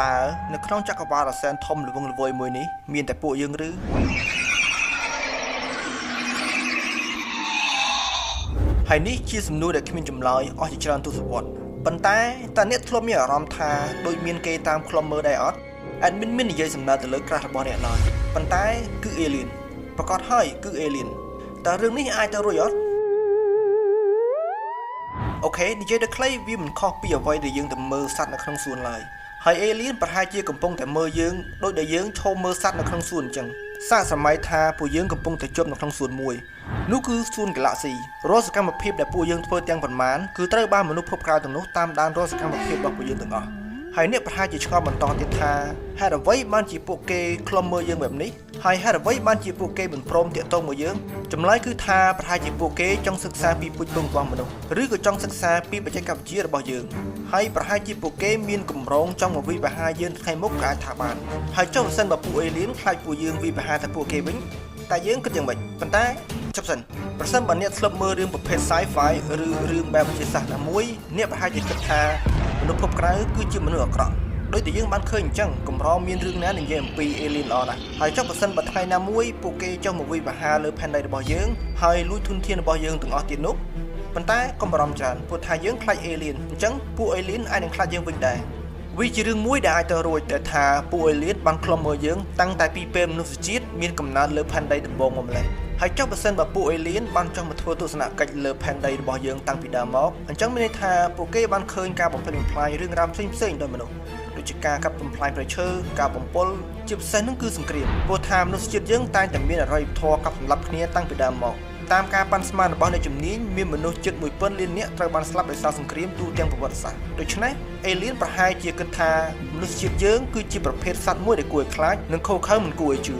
តើនៅក្នុងចក្រវាឡអាសែនធំល្វឹងល្វើយមួយនេះមានតែពួកយើងឬហើយនេះជាសំណួរដែលគ្មានចម្លើយអស់ជាច្រើនទសវត្សរ៍ប៉ុន្តែតើអ្នកធ្លាប់មានអារម្មណ៍ថាដូចមានគេតាមខ្លុំមើលដែរអត់ admin មាននិយាយសំណើទៅលើក្រាស់របស់អ្នកឡើយប៉ុន្តែគឺ alien ប្រកាសហើយគឺ alien តើរឿងនេះអាចទៅរួចអត់អូខេនិយាយទៅខ្លីវាមិនខុសពីអ្វីដែលយើងទៅមើលសត្វនៅក្នុងសួនឡើយហើយ alien ប្រហែលជាកំពុងតែមើលយើងដូចដែលយើងឈប់មើលសត្វនៅក្នុងសួនអញ្ចឹងសាកសម័យថាពួកយើងកំពុងតែជប់នៅក្នុងសួនមួយនោះគឺសួន Galaxy រាល់សកម្មភាពដែលពួកយើងធ្វើទាំងប៉ុន្មានគឺត្រូវបានមនុស្សភពក្រៅទាំងនោះតាមដានរាល់សកម្មភាពរបស់ពួកយើងទាំងអស់ហើយអ្នកប្រហែលជាឆ្ងល់បន្តទៀតថាហេតុអ្វីបានជាពួកគេខ្លុំមើលយើងបែបនេះហើយហេតុអ្វីបានជាពួកគេមិនព្រមតាក់ទងមកយើងចម្លើយគឺថាប្រហែលជាពួកគេចង់សិក្សាពីពូជពង្សរបស់មនុស្សឬក៏ចង់សិក្សាពីបច្ចេកវិទ្យារបស់យើងហើយប្រហែលជាពួកគេមានកម្រងចង់មកវិវហាយើងថ្ងៃមុខក៏អាចថាបានហើយចុះបើសិនបើពួក alien ខ្លាចពួកយើងវិវហាតែពួកគេវិញតែយើងគិតយ៉ាងម៉េចប៉ុន្តែចុះសិនប្រសិនបើអ្នកធ្លាប់មើលរឿងប្រភេទ sci-fi ឬរឿងបែបវិទ្យាសាស្ត្រណាមួយអ្នកប្រហែលជាគិតថាមនុស្សភពក្រៅគឺជាមនុស្សអាក្រក់ដោយតែយើងបានឃើញអញ្ចឹងកម្រមានរឿងណានិយាយអំពី alien ល្អណាស់ហើយចុះបើសិនបើថ្ងៃណាមួយពួកគេចុះមកវិវហាលើផែនដីរបស់យើងហើយលួចធនធានរបស់យើងទាំងអស់ទៀតនោះប៉ុន្តែកុំបារម្ភច្រើនព្រោះថាយើងខ្លាច alien អញ្ចឹងពួក alien អាចនឹងខ្លាចយើងវិញដែរវាជារឿងមួយដែលអាចទៅរួចតែថាពួក alien បានខ្លុំមើលយើងតាំងតែពីពេលមនុស្សជាតិមានកំណើតលើផែនដីដំបូងមកម្ល៉េះហើយចុះបើសិនបើពួក alien បានចង់មកធ្វើទស្សនកិច្ចលើផែនដីរបស់យើងតាំងពីដើមមកអញ្ចឹងមានន័យថាពួកគេបានឃើញការបំផ្លិចបំផ្លាញរឿងរ៉ាវផ្សេងៗដោយមនុស្សដូចជាការកាប់បំផ្លាញព្រៃឈើការបំពុលជាពិសេសនោះគឺសង្គ្រាមព្រោះថាមនុស្សជាតិយើងតែងតែមានអរិយធម៌កាប់សម្លាប់គ្នាតាំងពីដើមមកតាមការប៉ាន់ស្មានរបស់អ្នកជំនាញមានមនុស្សជិត 1000 លាននាក់ត្រូវបានស្លាប់ដោយសារសង្គ្រាមទូទាំងប្រវត្តិសាស្ត្រដូច្នេះ alien ប្រហែលជាគិតថាមនុស្សជាតិយើងគឺជាប្រភេទសត្វមួយដែលគួរឲ្យខ្លាចនិងខុសខើមិនគួរឲ្យជឿ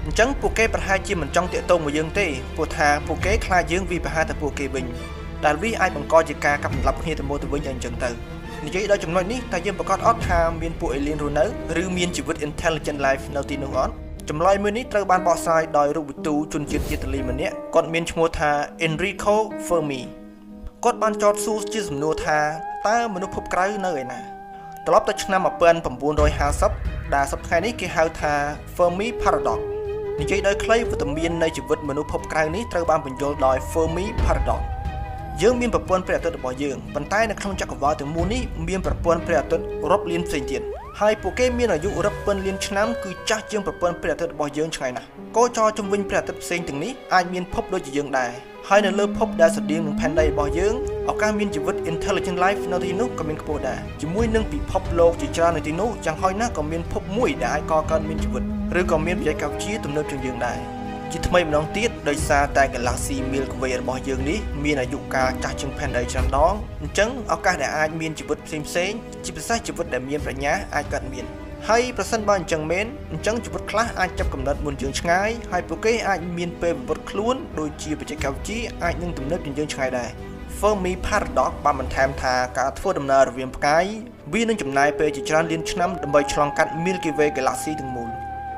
អញ្ចឹងពួកគេប្រហែលជាមិនចង់តាក់ទងមកយើងទេព្រោះថាពួកគេខ្លាចយើងវិបហាទៅពួកគេវិញដែលវាអាចបង្កជាការកាប់សម្លាប់គ្នាទៅមកទៅវិញអញ្ចឹងទៅនិយាយដល់ចំណុចនេះតើយើងប្រកាសអត់ថាមានពួក alien រស់នៅឬមានជីវិត intelligent life នៅទីនោះអត់ចម្លើយមួយនេះត្រូវបានបកស្រាយដោយរូបវិទូជនជាតិអ៊ីតាលីម្នាក់គាត់មានឈ្មោះថា Enrico Fermi គាត់បានចោទសួរជាសំណួរថាតើមនុស្សភពក្រៅនៅឯណាត្រឡប់ទៅឆ្នាំ1950ដែលសប្តាហ៍នេះគេហៅថា Fermi Paradox និយាយដោយខ្លីវត្តមាននៃជីវិតមនុស្សភពក្រៅនេះត្រូវបានបញ្យល់ដោយ Fermi Paradox យើងមានប្រព័ន្ធព្រះអាទិត្យរបស់យើងប៉ុន្តែនៅក្នុងចក្រវាឡទាំងមូលនេះមានប្រព័ន្ធព្រះអាទិត្យរាប់លានផ្សេងទៀតហើយពួកគេមានអាយុរាប់ពាន់លានឆ្នាំគឺចាស់ជាងប្រព័ន្ធព្រះអាទិត្យរបស់យើងឆ្ងាយណាស់កោចរជំវិញព្រះអាទិត្យផ្សេងទាំងនេះអាចមានភពដូចជាយើងដែរហើយនៅលើភពដែលស្រដៀងនឹងផែនដីរបស់យើងឱកាសមានជីវិត intelligent life នៅទីនោះក៏មានខ្ពស់ដែរជាមួយនឹងពិភពលោកជាច្រើននៅទីនោះយ៉ាងហោចណាស់ក៏មានភពមួយដែលអាចកកើតមានជីវិតឬក៏មានបច្ចេកវិទ្យាទំនើបជាងយើងដែរជាថ្មីម្ដងទៀតដោយសារតែ Galaxy Milky Way របស់យើងនេះមានអាយុកាលចាស់ជាងផែនដីច្រើនដងអញ្ចឹងឱកាសដែលអាចមានជីវិតផ្សេងជាពិសេសជីវិតដែលមានប្រាជ្ញាអាចកើតមានហើយប្រសិនបើអញ្ចឹងមែនអញ្ចឹងជីវិតខ្លះអាចចាប់កំណត់មុនយើងឆ្ងាយហើយពួកគេអាចមានពេលវិវត្តខ្លួនដូចជាបច្ចេកវិទ្យាអាចនឹងទំនើបជាងយើងឆ្ងាយដែរ Fermi Paradox បានបន្ថែមថាការធ្វើដំណើររវាងផ្កាយវានឹងចំណាយពេលជាច្រើនលានឆ្នាំដើម្បីឆ្លងកាត់ Milky Way Galaxy ទាំងមូល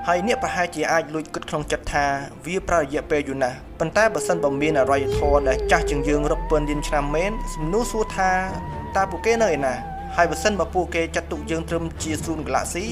ហើយអ្នកប្រហែលជាអាចលួចគិតក្នុងចិត្តថាវាប្រើរយៈពេលយូរណាស់ប៉ុន្តែបើសិនបើមានអរិយធម៌ដែលចាស់ជាងយើងរាប់ពាន់លានឆ្នាំមែនសំណួរសួរថាតើពួកគេនៅឯណាហើយបើសិនបើពួកគេចាត់ទុកយើងត្រឹមជាសួន Galaxy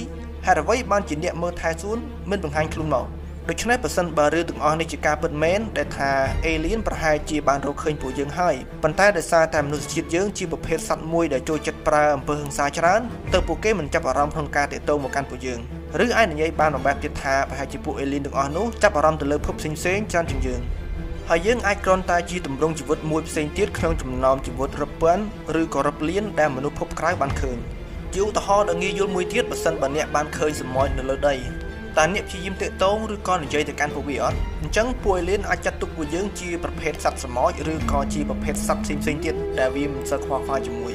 ហេតុអ្វីបានជាអ្នកមើលថែសួនមិនបង្ហាញខ្លួនមកដូច្នេះបើសិនបើរឿងទាំងអស់នេះជាការពិតមែនដែលថា alien ប្រហែលជាបានរកឃើញពួកយើងហើយប៉ុន្តែដោយសារតែមនុស្សជាតិយើងជាប្រភេទសត្វមួយដែលចូលចិត្តប្រើអំពើហិង្សាច្រើនទើបពួកគេមិនចាប់អារម្មណ៍ក្នុងការទាក់ទងមកកាន់ពួកយើងឬអាចនិយាយបានមួយបែបទៀតថាប្រហែលជាពួក alien ទាំងអស់នោះចាប់អារម្មណ៍ទៅលើភពផ្សេងៗច្រើនជាងយើងហើយយើងអាចគ្រាន់តែជាទម្រង់ជីវិតមួយផ្សេងទៀតក្នុងចំណោមជីវិតរាប់ពាន់ឬក៏រាប់លានដែលមនុស្សភពក្រៅបានឃើញជាឧទាហរណ៍ដ៏ងាយយល់មួយទៀតបើសិនបើអ្នកបានឃើញសម្មោចនៅលើដីតើអ្នកព្យាយាមតាក់ទងឬក៏និយាយទៅកាន់ពួកវាអត់អញ្ចឹងពួក alien អាចចាត់ទុកពួកយើងជាប្រភេទសត្វសម្មោចឬក៏ជាប្រភេទសត្វផ្សេងៗទៀតដែលវាមិនសូវខ្វល់ខ្វាយជាមួយ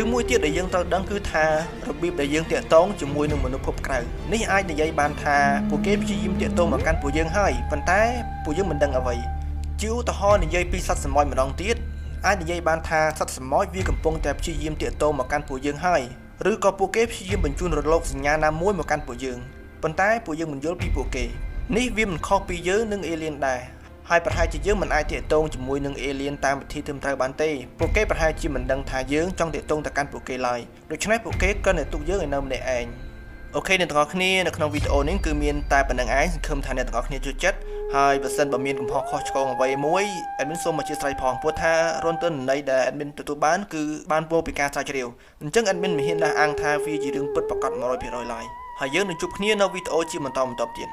ឬមួយទៀតដែលយើងត្រូវដឹងគឺថារបៀបដែលយើងតាក់ទងជាមួយនឹងមនុស្សភពក្រៅនេះអាចនិយាយបានថាពួកគេព្យាយាមតាក់ទងមកកាន់ពួកយើងហើយប៉ុន្តែពួកយើងមិនដឹងអ្វីជាឧទាហរណ៍និយាយពីសត្វសម្មោចម្ដងទៀតអាចនិយាយបានថាសត្វសម្មោចវាកំពុងតែព្យាយាមតាក់ទងមកកាន់ពួកយើងហើយឬក៏ពួកគេព្យាយាមបញ្ជូនរលកសញ្ញាណាមួយមកកាន់ពួកយើងប៉ុន្តែពួកយើងមិនយល់ពីពួកគេនេះវាមិនខុសពីយើងនិង alien ដែរហើយប្រហែលជាយើងមិនអាចតាក់ទងជាមួយនឹង alien តាមវិធីត្រឹមត្រូវបានទេពួកគេប្រហែលជាមិនដឹងថាយើងចង់តាក់ទងទៅកាន់ពួកគេឡើយដូច្នេះពួកគេគ្រាន់តែទុកយើងឲ្យនៅម្នាក់ឯង អូខេអ្នកទាំងអស់គ្នានៅក្នុងវីដេអូនេះគឺមានតែប៉ុណ្្នឹងឯងសង្ឃឹមថាអ្នកទាំងអស់គ្នាចូលចិត្តហើយបើសិនបើមានកំហុសខុសឆ្គងអ្វីមួយ admin សូមអធិស្ឋានផងព្រោះថារនទិន្នន័យដែល admin ទទួលបានគឺបានពោលពីការស្រាវជ្រាវអញ្ចឹង admin មិនហ៊ានដាស់អាងថាវាជារឿងពិតប្រាកដ 100% ឡើយហើយយើងនឹងជួបគ្នានៅវីដេអូជាបន្តទៀត